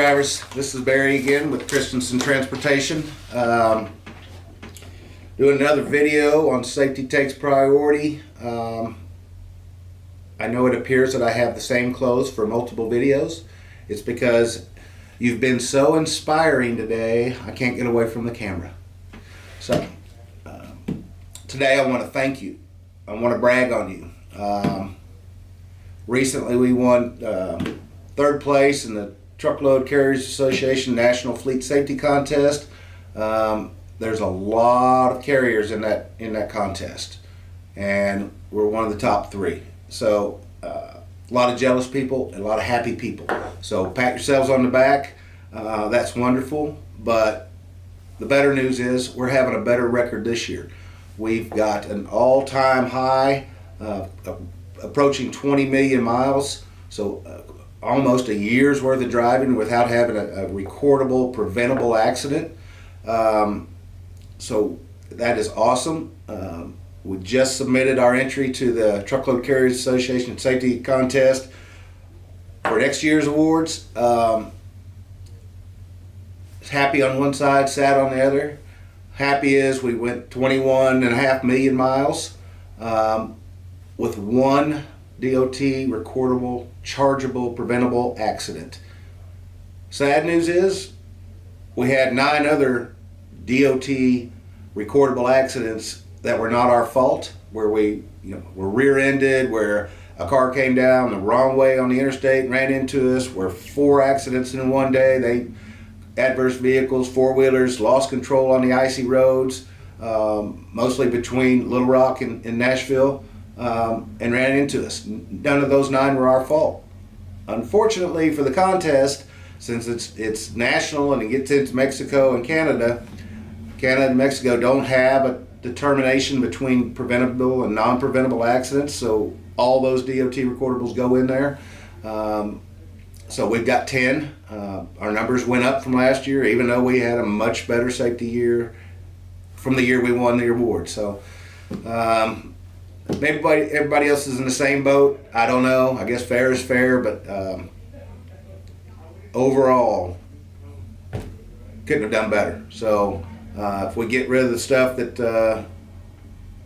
drivers, this is Bary again with Christenson Transportation. Doing another video on safety takes priority. I know it appears that I have the same clothes for multiple videos. It's because you've been so inspiring today, I can't get away from the camera. So, today I want to thank you. I want to brag on you. Recently we won third place in the Truckload Carriers Association National Fleet Safety Contest. There's a lot of carriers in that contest, and we're one of the top three. So a lot of jealous people and a lot of happy people. So pat yourselves on the back. That's wonderful. But the better news is we're having a better record this year. We've got an all-time high, approaching 20 million miles. So almost a year's worth of driving without having a recordable, preventable accident. So that is awesome. We just submitted our entry to the Truckload Carriers Association Safety Contest for next year's awards. Happy on one side, sad on the other. Happy is we went 21.5 million miles with one DOT recordable, chargeable, preventable accident. Sad news is we had 9 other DOT recordable accidents that were not our fault, where we were rear-ended, where a car came down the wrong way on the interstate and ran into us, where 4 accidents in one day. Adverse vehicles, 4-wheelers, lost control on the icy roads, mostly between Little Rock and Nashville. And ran into us. None of those 9 were our fault. Unfortunately for the contest, since it's national and it gets into Mexico and Canada and Mexico don't have a determination between preventable and non-preventable accidents, so all those DOT recordables go in there. So we've got 10. Our numbers went up from last year, even though we had a much better safety year from the year we won the award. So everybody else is in the same boat. I don't know. I guess fair is fair, but overall, couldn't have done better. So if we get rid of the stuff that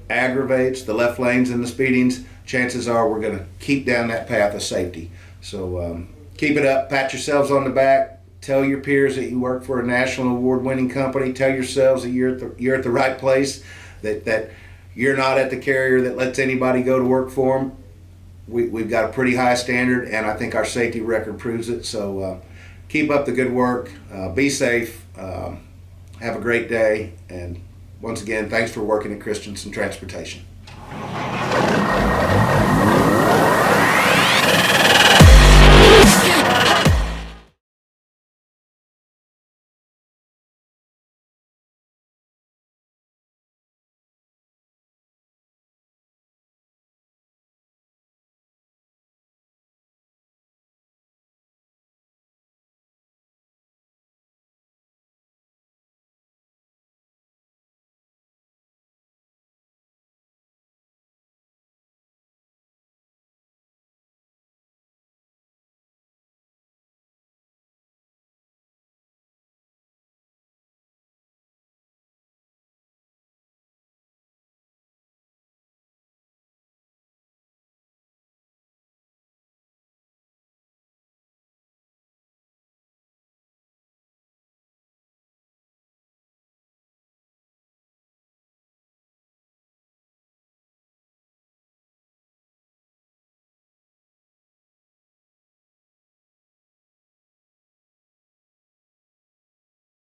aggravates the left lanes and the speedings, chances are we're going to keep down that path of safety. So keep it up. Pat yourselves on the back. Tell your peers that you work for a national award-winning company. Tell yourselves that you're at the right place. That you're not at the carrier that lets anybody go to work for them. We've got a pretty high standard, and I think our safety record proves it. So keep up the good work. Be safe. Have a great day. And once again, thanks for working at Christenson Transportation.